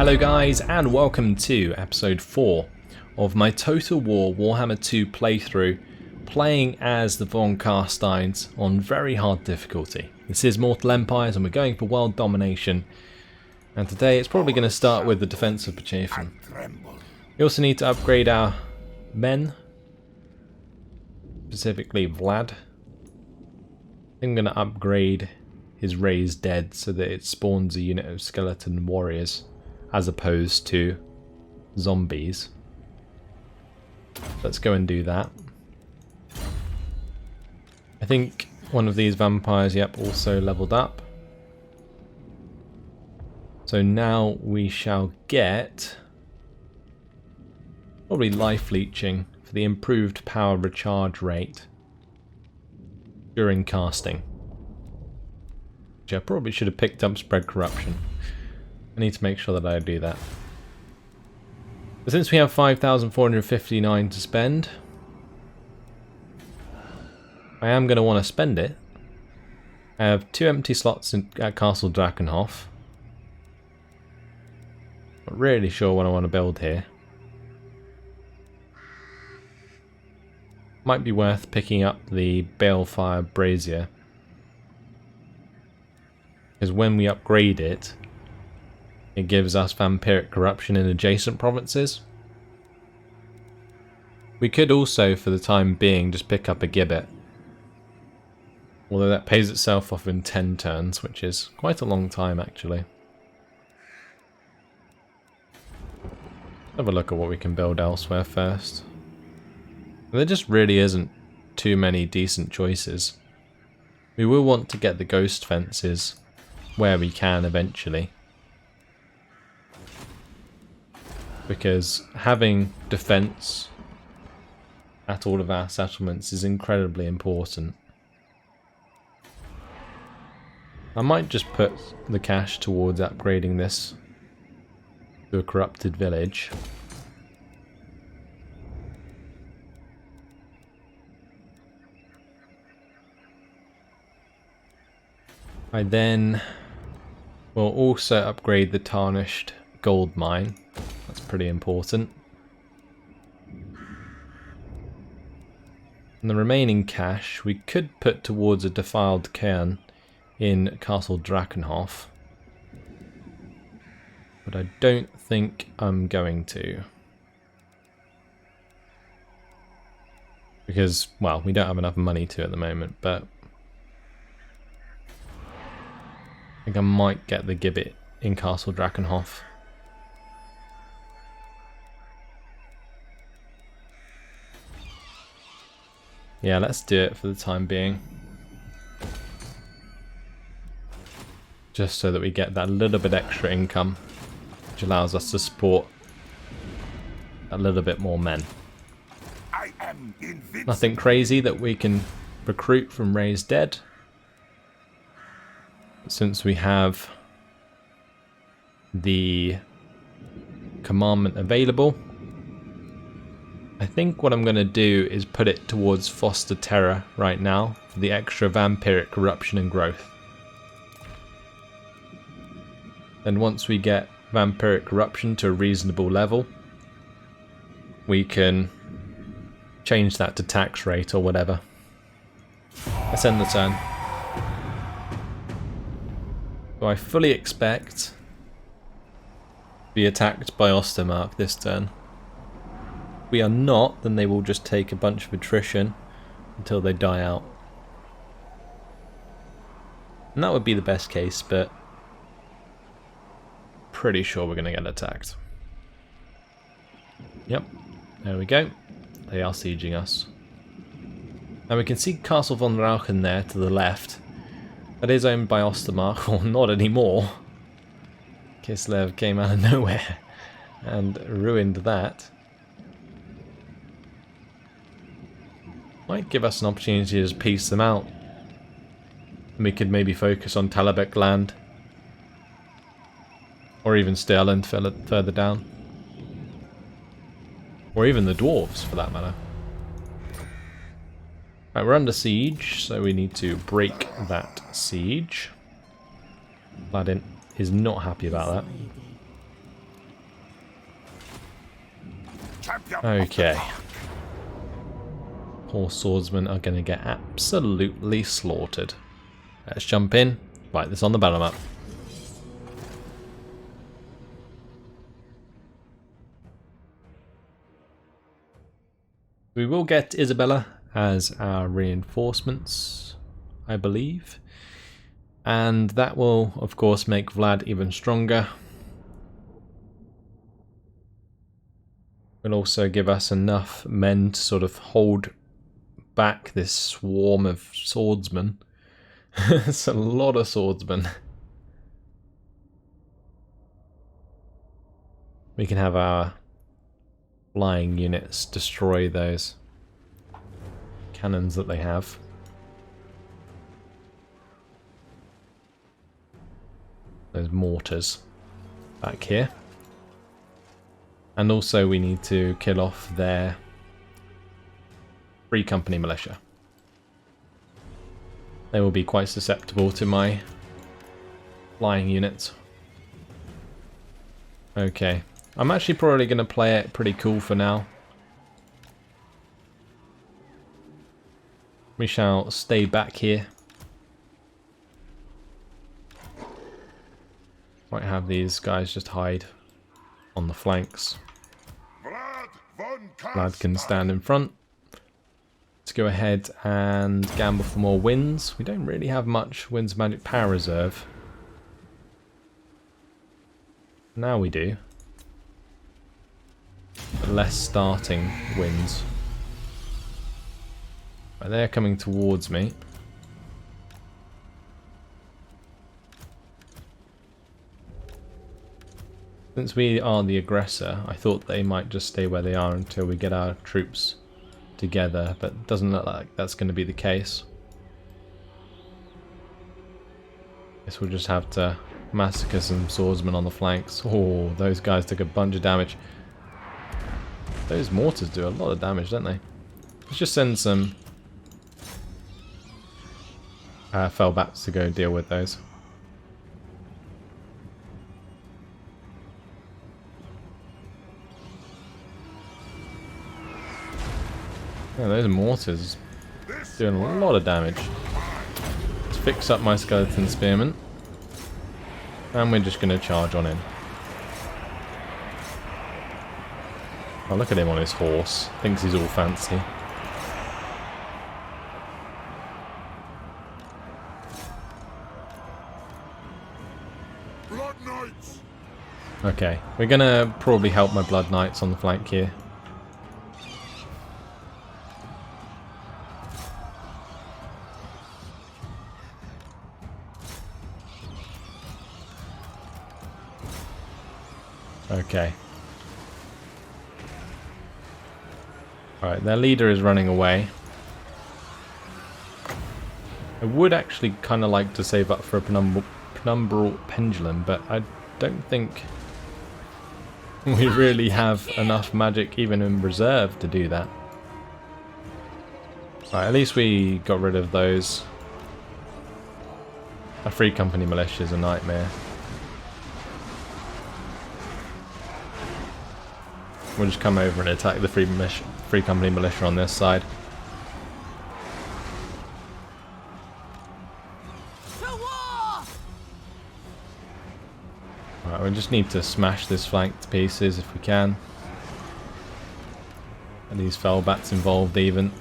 Hello guys, and welcome to episode 4 of my Total War Warhammer 2 playthrough, playing as the von Carsteins on very hard difficulty. This is Mortal Empires and we're going for world domination, and today it's probably going to start with the defense of Pachafin. We also need to upgrade our men, specifically Vlad. I think I'm going to upgrade his raised dead so that it spawns a unit of skeleton warriors as opposed to zombies. Let's go and do that. I think one of these vampires, yep, also leveled up. So now we shall get probably life leeching for the improved power recharge rate during casting. Which I probably should have picked up spread corruption. I need to make sure that I do that. But since we have 5,459 to spend, I am going to want to spend it. I have 2 empty slots at Castle Drakenhof. Not really sure what I want to build here. Might be worth picking up the Balefire Brazier, because when we upgrade it, it gives us vampiric corruption in adjacent provinces. We could also, for the time being, just pick up a gibbet. Although that pays itself off in 10 turns, which is quite a long time actually. Have a look at what we can build elsewhere first. There just really isn't too many decent choices. We will want to get the ghost fences where we can eventually, because having defense at all of our settlements is incredibly important. I might just put the cash towards upgrading this to a corrupted village. I then will also upgrade the tarnished gold mine. That's pretty important. And the remaining cash we could put towards a defiled cairn in Castle Drakenhof, but I don't think I'm going to, because, well, we don't have enough money to at the moment, but I think I might get the gibbet in Castle Drakenhof. Yeah, let's do it for the time being. Just so that we get that little bit extra income, which allows us to support a little bit more men. Nothing crazy that we can recruit from raised dead. Since we have the commandment available, I think what I'm going to do is put it towards Foster Terror right now for the extra vampiric corruption and growth. Then once we get vampiric corruption to a reasonable level, we can change that to tax rate or whatever. Let's end the turn. So I fully expect to be attacked by Ostermark this turn. If we are not, then they will just take a bunch of attrition until they die out. And that would be the best case, but pretty sure we're going to get attacked. Yep, there we go. They are sieging us. Now we can see Castle von Rauchen there to the left. That is owned by Ostermark, or not anymore. Kislev came out of nowhere and ruined that. Might give us an opportunity to just piece them out. And we could maybe focus on Talabek land. Or even Stirland further down. Or even the dwarves, for that matter. Right, we're under siege, so we need to break that siege. Vladin is not happy about that. Okay. Poor swordsmen are going to get absolutely slaughtered. Let's jump in, write this on the battle map. We will get Isabella as our reinforcements, I believe. And that will, of course, make Vlad even stronger. Will also give us enough men to sort of hold back this swarm of swordsmen. It's a lot of swordsmen. We can have our flying units destroy those cannons that they have. Those mortars back here. And also we need to kill off their Free Company militia. They will be quite susceptible to my flying units. Okay. I'm actually probably going to play it pretty cool for now. We shall stay back here. Might have these guys just hide on the flanks. Vlad von Vlad can Carstein. stand in front. Let's go ahead and gamble for more wins. We don't really have much Winds Magic Power Reserve. Now we do. But less starting wins. Right, they're coming towards me. Since we are the aggressor, I thought they might just stay where they are until we get our troops together, but it doesn't look like that's going to be the case. Guess we'll just have to massacre some swordsmen on the flanks. Oh, those guys took a bunch of damage. Those mortars do a lot of damage, don't they? Let's just send some fellbacks to go deal with those. Yeah, those mortars doing a lot of damage. Let's fix up my skeleton spearmen. And we're just going to charge on in. Oh, look at him on his horse. Thinks he's all fancy. Blood Knights. Okay, we're going to probably help my Blood Knights on the flank here. Okay. Alright, their leader is running away. I would actually kind of like to save up for a penumbral pendulum, but I don't think we really have enough magic even in reserve to do that. Right, at least we got rid of those. A Free Company militia is a nightmare. We'll just come over and attack the Free Company militia on this side. Alright, we just need to smash this flank to pieces if we can. And these fellbats involved even.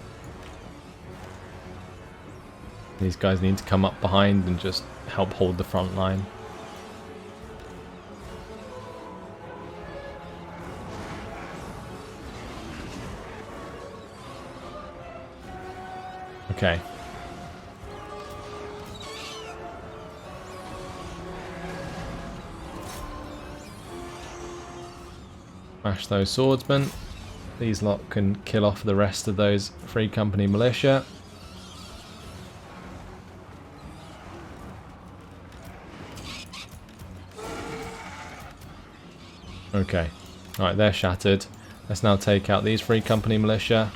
These guys need to come up behind and just help hold the front line. Okay. Smash those swordsmen. These lot can kill off the rest of those Free Company militia. Okay. Alright, they're shattered. Let's now take out these Free Company militia.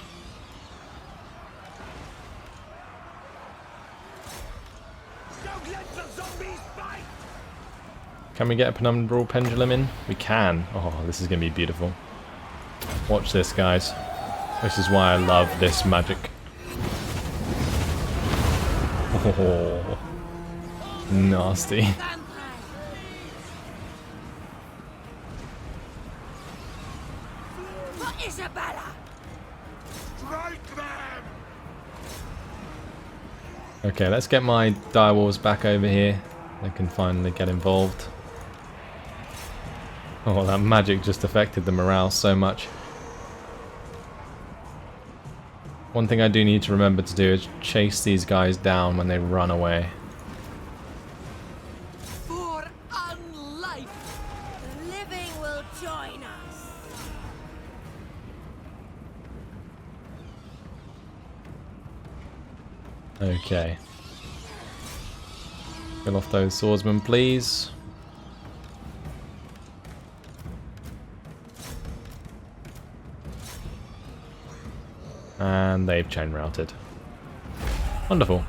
Can we get a penumbral pendulum in? We can. Oh, this is going to be beautiful. Watch this, guys. This is why I love this magic. Oh, nasty. Strike them! Okay, let's get my direwolves back over here. They can finally get involved. Oh, that magic just affected the morale so much. One thing I do need to remember to do is chase these guys down when they run away. For unlife, the living will join us. Okay. Kill off those swordsmen, please. And they've chain routed. Wonderful.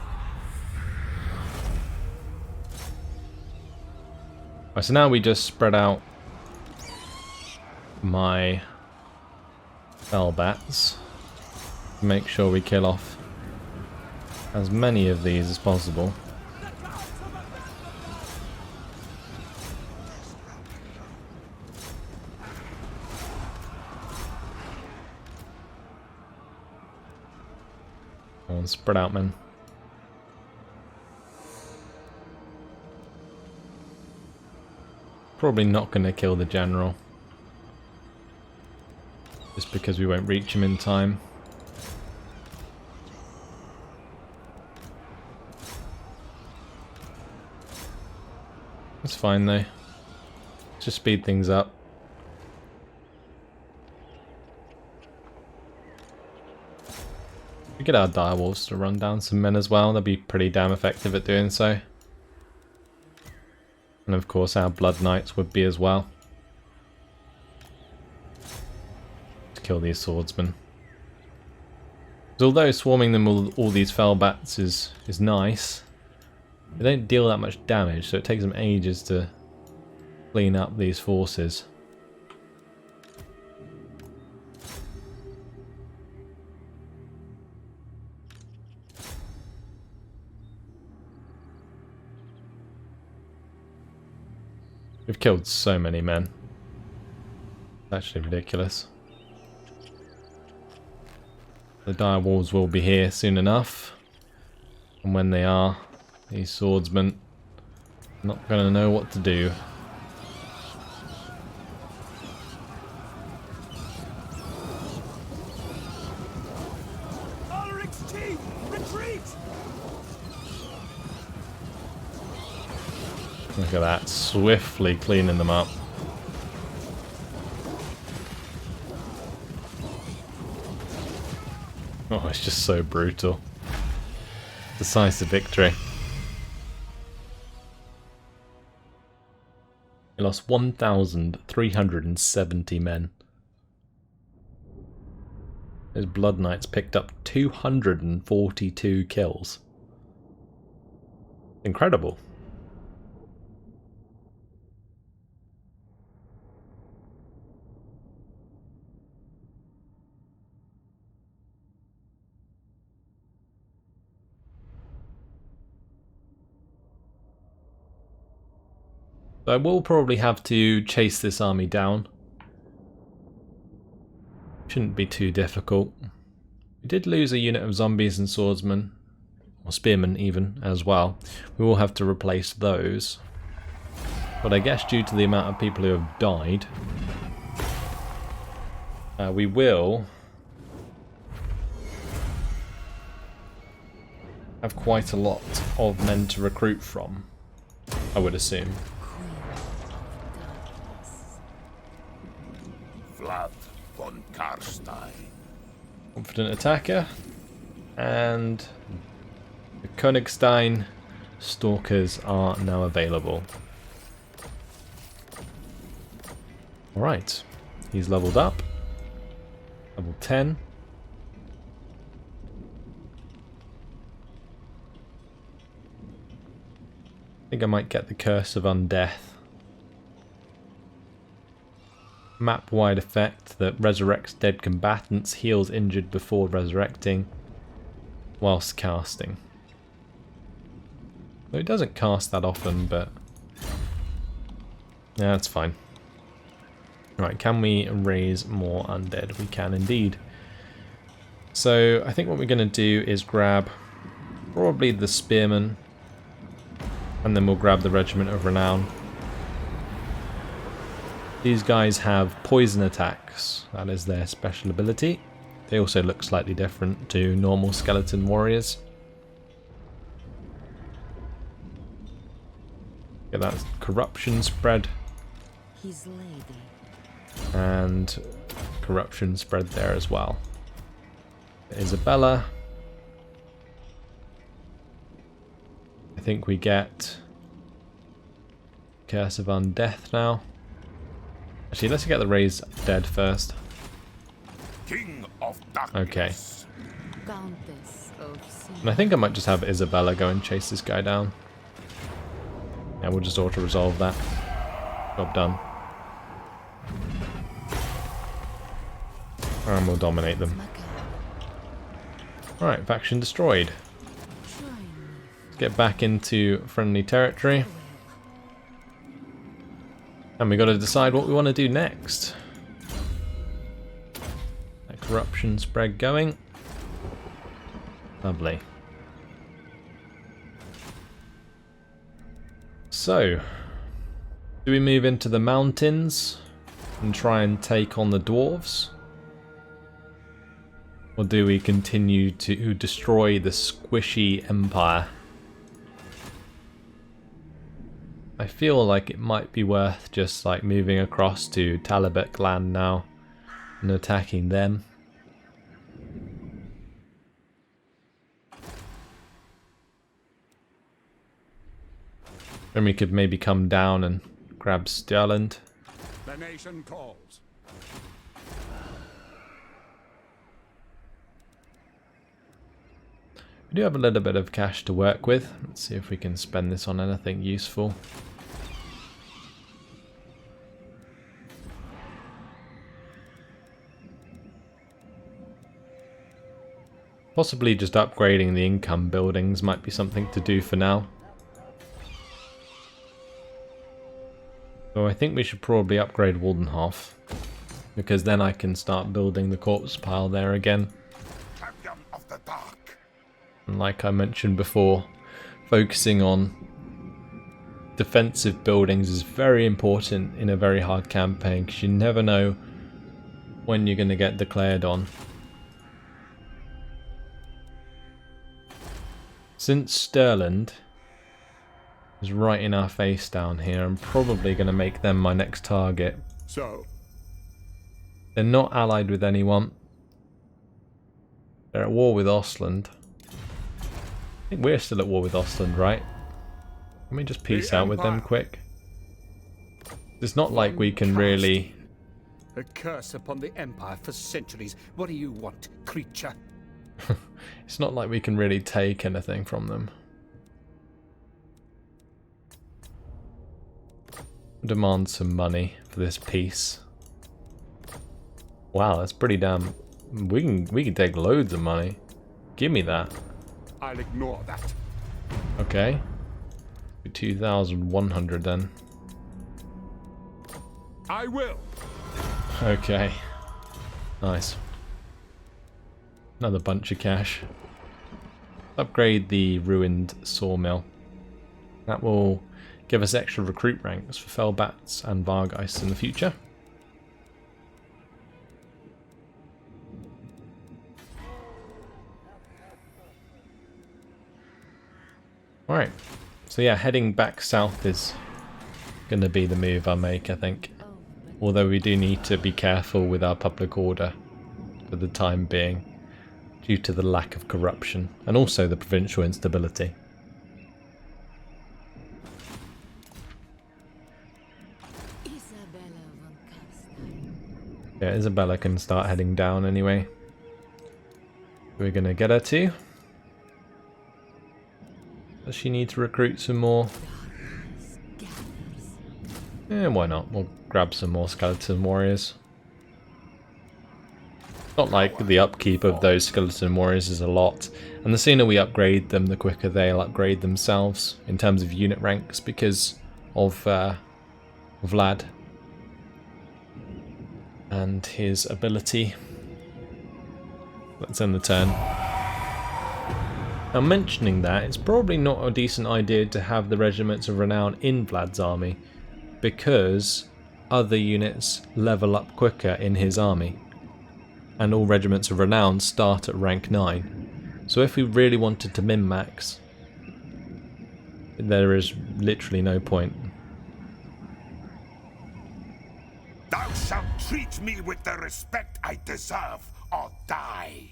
Right, so now we just spread out my fell bats to make sure we kill off as many of these as possible. Come on, spread out, men. Probably not going to kill the general, just because we won't reach him in time. That's fine though. Just speed things up. We get our direwolves to run down some men as well. They'll be pretty damn effective at doing so. And of course our blood knights would be as well. To kill these swordsmen. Because although swarming them with all these fell bats is nice, they don't deal that much damage, so it takes them ages to clean up these forces. We've killed so many men. It's actually ridiculous. The dire wolves will be here soon enough. And when they are, these swordsmen are not going to know what to do. Ulrich's team, retreat! Look at that, swiftly cleaning them up. Oh, it's just so brutal. Decisive victory. We lost 1,370 men. Those Blood Knights picked up 242 kills. Incredible. I will probably have to chase this army down. Shouldn't be too difficult. We did lose a unit of zombies and swordsmen, or spearmen even, as well. We will have to replace those. But I guess due to the amount of people who have died, we will have quite a lot of men to recruit from, I would assume. Vlad von Carstein. Confident attacker, and the Königstein Stalkers are now available. Alright, he's leveled up. Level 10. I think I might get the Curse of Undeath. map-wide effect that resurrects dead combatants, heals injured before resurrecting, whilst casting. Though it doesn't cast that often, but yeah, that's fine. Right, can we raise more undead? We can indeed. So I think what we're going to do is grab probably the spearmen, and then we'll grab the regiment of renown. These guys have poison attacks, that is their special ability. They also look slightly different to normal skeleton warriors. Get that corruption spread. His lady. And corruption spread there as well. Isabella. I think we get Curse of Undeath now. Actually, let's get the raised dead first. King of Darkness. Okay. Countess of Sin. And I think I might just have Isabella go and chase this guy down. Yeah, we'll just auto-resolve that. Job done. And we'll dominate them. Alright, faction destroyed. Let's get back into friendly territory. And we got to decide what we want to do next. That corruption spread going. Lovely. So, do we move into the mountains and try and take on the dwarves? Or do we continue to destroy the squishy empire? I feel like it might be worth just like moving across to Talabek land now and attacking them. Then we could maybe come down and grab Stirland. The nation calls. We do have a little bit of cash to work with. Let's see if we can spend this on anything useful. Possibly just upgrading the income buildings might be something to do for now. So I think we should probably upgrade Waldenhof, because then I can start building the corpse pile there again. Champion of the Dark. And like I mentioned before, focusing on defensive buildings is very important in a very hard campaign, because you never know when you're going to get declared on. Since Stirland is right in our face down here, I'm probably going to make them my next target. So, They're not allied with anyone. They're at war with Ostland. I think we're still at war with Ostland, right? Let me just peace out with them quick. It's not like we can really... A curse upon the Empire for centuries. What do you want, creature? It's not like we can really take anything from them. Demand some money for this peace. Wow, that's pretty damn... We can take loads of money. Give me that. I'll ignore that. Okay. 2,100 then. I will. Okay. Nice. Another bunch of cash. Upgrade the ruined sawmill. That will give us extra recruit ranks for Felbats and Vargeist in the future. Alright, so yeah, heading back south is going to be the move I make, I think. Although we do need to be careful with our public order for the time being, due to the lack of corruption and also the provincial instability. Isabella von Carstein. Yeah, Isabella can start heading down anyway. We're going to get her to. Does she need to recruit some more? Why not? We'll grab some more skeleton warriors. Not like the upkeep of those skeleton warriors is a lot, and the sooner we upgrade them, the quicker they'll upgrade themselves in terms of unit ranks because of Vlad and his ability. Let's end the turn. Now, mentioning that, it's probably not a decent idea to have the regiments of renown in Vlad's army because other units level up quicker in his army. And all regiments of renown start at rank 9. So if we really wanted to min-max, there is literally no point. Thou shalt treat me with the respect I deserve, or die.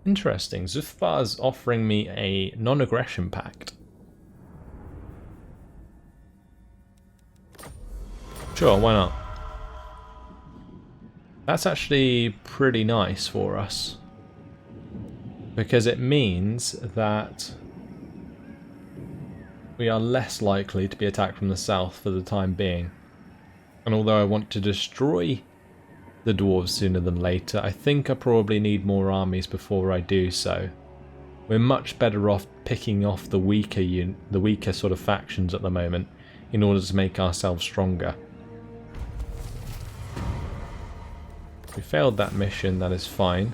Interesting, Zuffar's offering me a non-aggression pact. Sure, why not? That's actually pretty nice for us, because it means that we are less likely to be attacked from the south for the time being. And although I want to destroy the dwarves sooner than later, I think I probably need more armies before I do so. We're much better off picking off the weaker sort of factions at the moment in order to make ourselves stronger. We failed that mission, that is fine.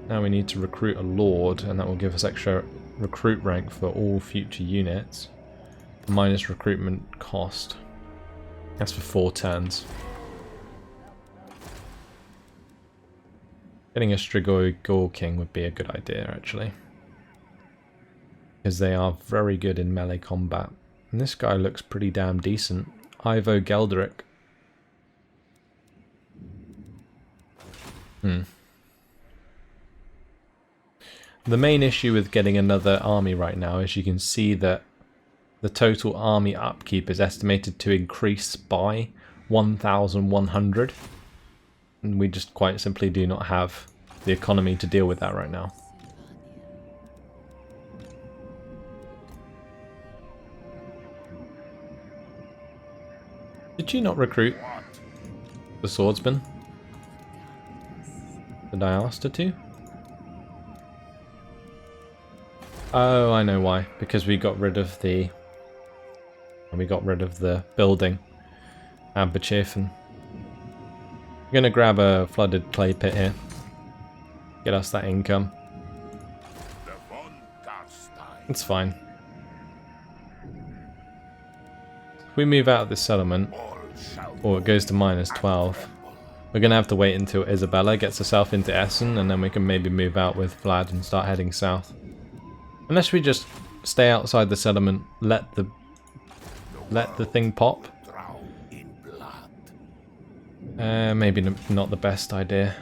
Now we need to recruit a lord, and that will give us extra recruit rank for all future units. Minus recruitment cost. That's for 4 turns. Getting a Strigoi Gaul King would be a good idea, actually. Because they are very good in melee combat. And this guy looks pretty damn decent. Ivo Gelderic. The main issue with getting another army right now is you can see that the total army upkeep is estimated to increase by 1,100. And we just quite simply do not have the economy to deal with that right now. Did you not recruit the swordsman? Did I ask her to? Oh, I know why. Because we got rid of the building. Amberchiffen. I'm gonna grab a flooded clay pit here. Get us that income. Von Carstein. It's fine. If we move out of this settlement, All shall or it goes to -12, we're gonna have to wait until Isabella gets herself into Essen, and then we can maybe move out with Vlad and start heading south. Unless we just stay outside the settlement, let the thing pop. drown in blood. Maybe not the best idea.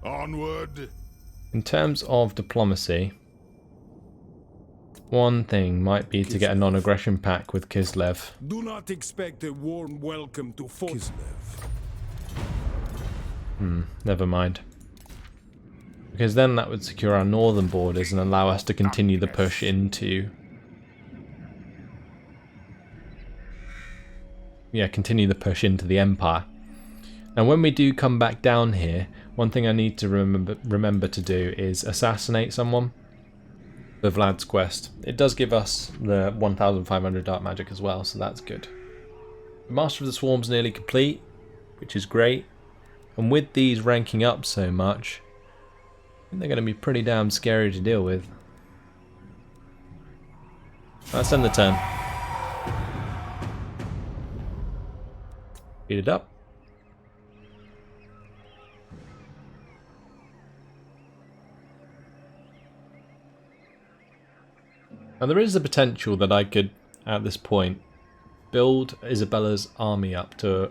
Onward. In terms of diplomacy, one thing might be to get a non-aggression pact with Kislev. Do not expect a warm welcome to Kislev. Never mind. Because then that would secure our northern borders and allow us to continue the push into... continue the push into the Empire. And when we do come back down here, one thing I need to remember to do is assassinate someone for Vlad's quest. It does give us the 1,500 dark magic as well, so that's good. The Master of the Swarm's nearly complete, which is great. And with these ranking up so much, I think they're going to be pretty damn scary to deal with. Let's end the turn. Speed it up. Now there is the potential that I could, at this point, build Isabella's army up to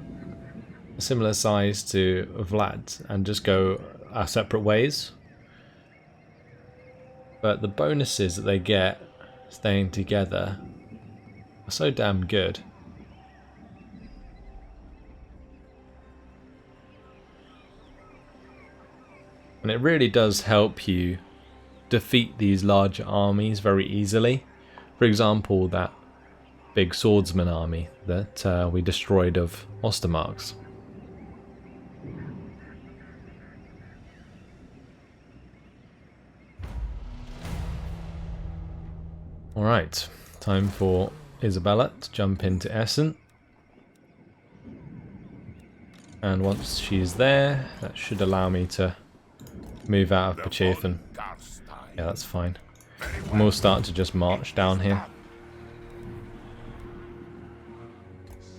a similar size to Vlad and just go our separate ways. But the bonuses that they get staying together are so damn good. And it really does help you defeat these larger armies very easily. For example, that big swordsman army that we destroyed of Ostermarks. Alright, time for Isabella to jump into Essen. And once she's there, that should allow me to move out of Pachirfen. Yeah, that's fine. And we'll start to just march down here.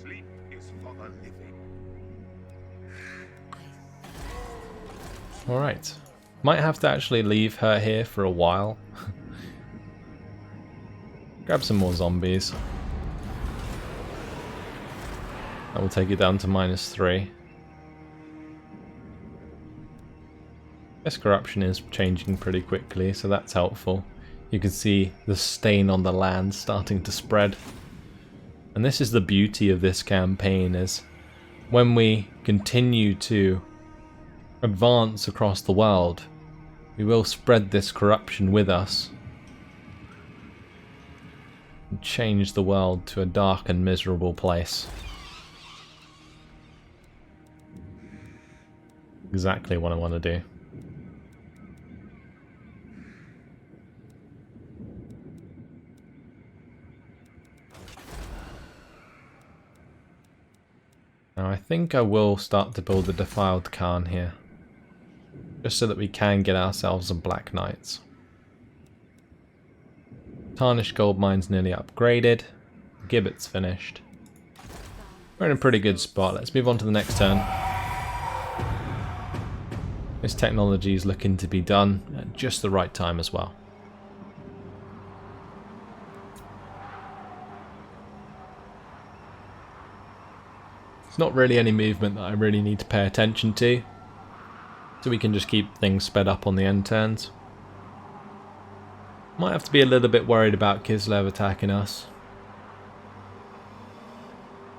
Sleep is for the living. Alright. Might have to actually leave her here for a while. Grab some more zombies. That will take it down to -3. This corruption is changing pretty quickly, so that's helpful. You can see the stain on the land starting to spread. And this is the beauty of this campaign, is when we continue to advance across the world, we will spread this corruption with us and change the world to a dark and miserable place. Exactly what I want to do. Now I think I will start to build a defiled Khan here, just so that we can get ourselves some Black Knights. Tarnished gold mine's nearly upgraded. Gibbet's finished. We're in a pretty good spot. Let's move on to the next turn. This technology is looking to be done at just the right time as well. There's not really any movement that I really need to pay attention to, so we can just keep things sped up on the end turns. Might have to be a little bit worried about Kislev attacking us.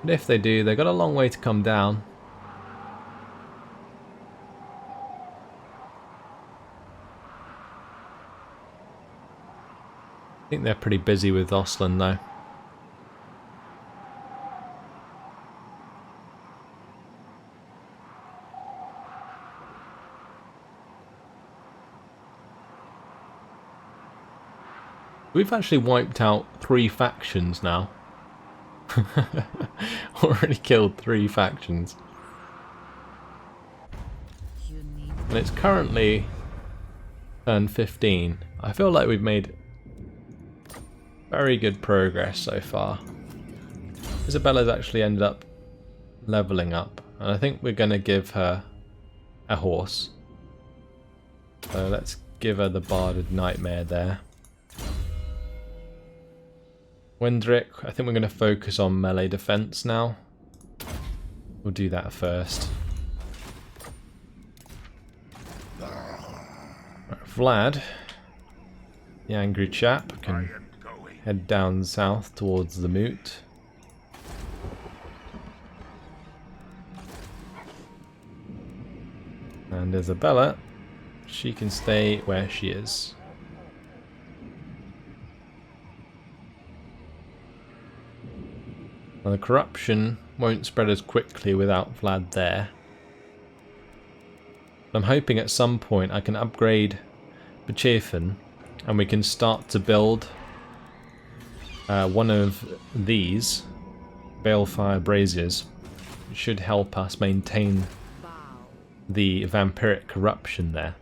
But if they do, they've got a long way to come down. I think they're pretty busy with Osland though. We've actually wiped out 3 factions now. Already killed 3 factions. And it's currently turn 15. I feel like we've made very good progress so far. Isabella's actually ended up leveling up, and I think we're going to give her a horse. So let's give her the Barded Nightmare there. Wendrick, I think we're going to focus on melee defense now. We'll do that first. Right, Vlad, the angry chap, can head down south towards the moot. And Isabella, she can stay where she is. Now the corruption won't spread as quickly without Vlad there. I'm hoping at some point I can upgrade Pachirfen and we can start to build one of these Balefire Braziers. It should help us maintain the vampiric corruption there.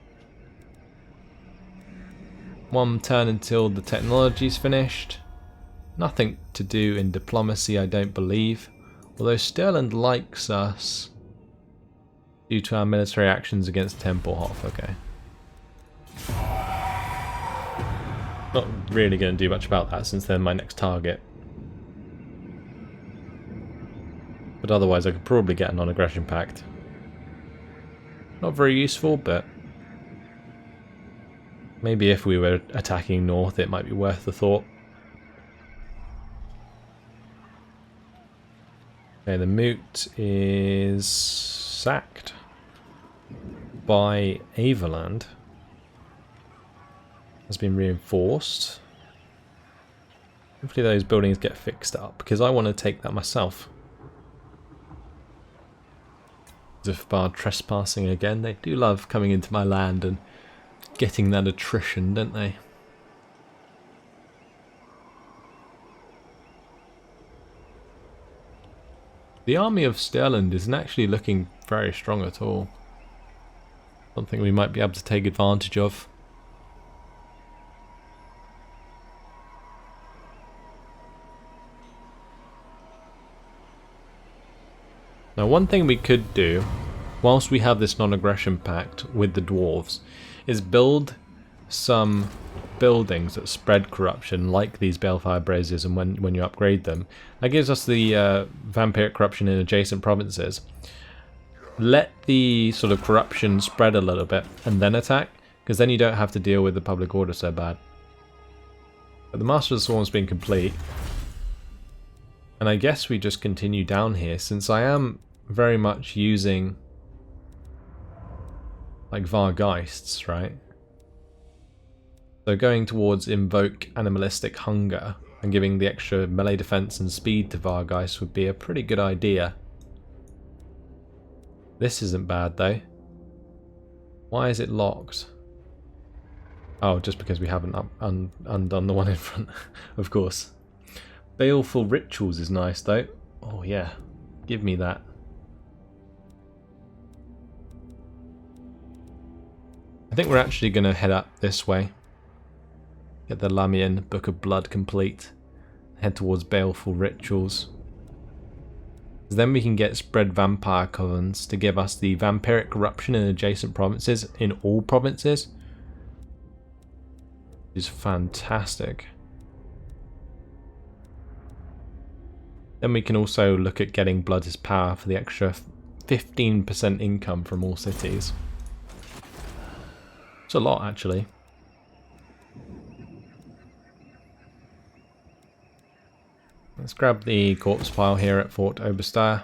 One turn until the technology's finished. Nothing to do in diplomacy, I don't believe. Although Sterland likes us due to our military actions against Tempelhof. Okay. Not really going to do much about that since they're my next target. But otherwise I could probably get a non-aggression pact. Not very useful, but maybe if we were attacking north it might be worth the thought. Okay, the moot is sacked by Aveland. has been reinforced. Hopefully those buildings get fixed up, because I want to take that myself. Zufbar trespassing again. They do love coming into my land and getting that attrition, don't they? The army of Stirland isn't actually looking very strong at all. Something we might be able to take advantage of. Now, one thing we could do, whilst we have this non-aggression pact with the dwarves, is build some buildings that spread corruption, like these Balefire Braziers, and when you upgrade them, that gives us the vampiric corruption in adjacent provinces. Let the sort of corruption spread a little bit, and then attack, because then you don't have to deal with the public order so bad. But the Master of the Swarm's been complete, and I guess we just continue down here, since I am very much using like Vargeists, right? So going towards invoke animalistic hunger and giving the extra melee defense and speed to Vargeist would be a pretty good idea. This isn't bad though. Why is it locked? Oh, just because we haven't undone the one in front, of course. Baleful Rituals is nice though. Oh yeah, give me that. I think we're actually going to head up this way. Get the Lamian Book of Blood complete. Head towards Baleful Rituals. Then we can get Spread Vampire Covens to give us the vampiric corruption in adjacent provinces, in all provinces. Which is fantastic. Then we can also look at getting Blood is Power for the extra 15% income from all cities. It's a lot, actually. Let's grab the corpse pile here at Fort Oberstyre.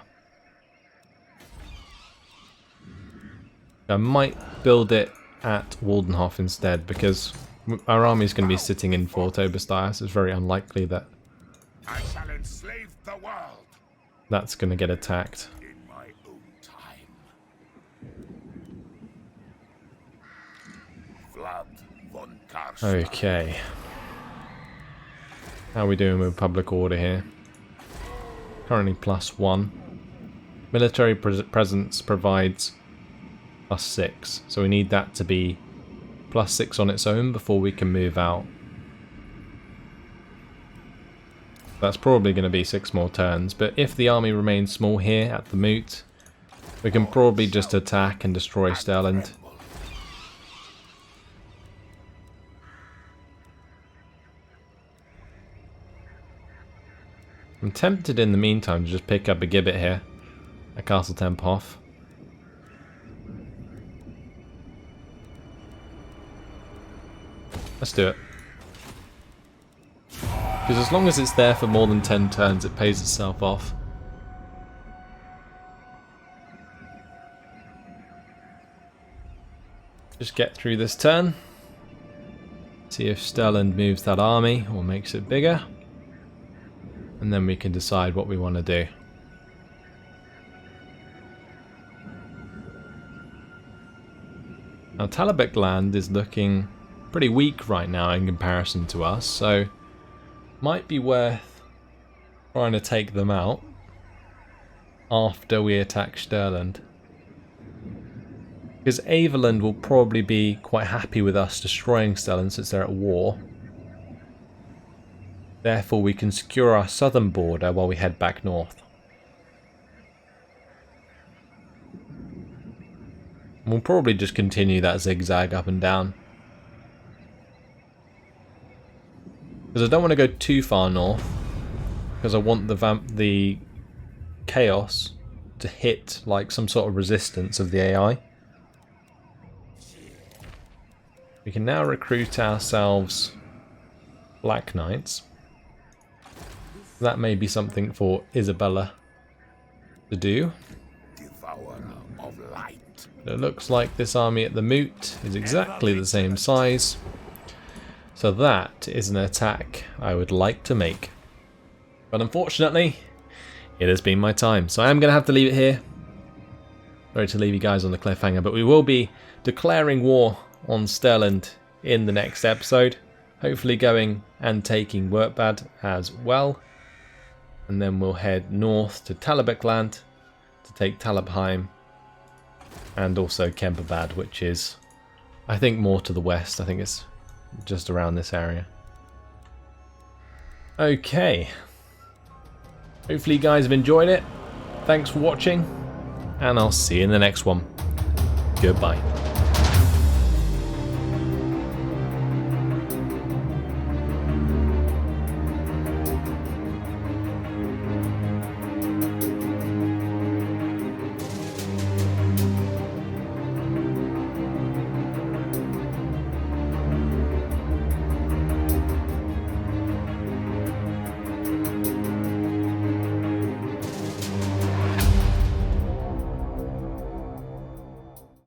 I might build it at Waldenhof instead, because our army is going to be sitting in Fort Oberstyre, so it's very unlikely that I shall enslave the world that's going to get attacked. in my own time. Vlad von Carstein. Okay. How are we doing with public order here? Currently +1. Military presence provides +6. So we need that to be +6 on its own before we can move out. That's probably going to be 6 more turns. But if the army remains small here at the moot, we can probably just attack and destroy Stirland. I'm tempted in the meantime to just pick up a gibbet here at Castle Temphof. Let's do it. Because as long as it's there for more than 10 turns, it pays itself off. Just get through this turn. See if Stirland moves that army or makes it bigger. And then we can decide what we want to do. Now Talabek land is looking pretty weak right now in comparison to us, so might be worth trying to take them out after we attack Stirland. Because Averland will probably be quite happy with us destroying Stirland since they're at war. Therefore we can secure our southern border while we head back north. And we'll probably just continue that zigzag up and down. Because I don't want to go too far north. Because I want the chaos to hit like some sort of resistance of the AI. We can now recruit ourselves Black Knights. That may be something for Isabella to do. Devourer of light. It looks like this army at the moot is exactly the same size. So that is an attack I would like to make. But unfortunately, it has been my time. So I am going to have to leave it here. Sorry to leave you guys on the cliffhanger, but we will be declaring war on Stirland in the next episode. Hopefully going and taking Werkbad as well. And then we'll head north to Talabekland to take Talabheim. And also Kemperbad, which is, I think, more to the west. I think it's just around this area. Okay. Hopefully you guys have enjoyed it. Thanks for watching. And I'll see you in the next one. Goodbye.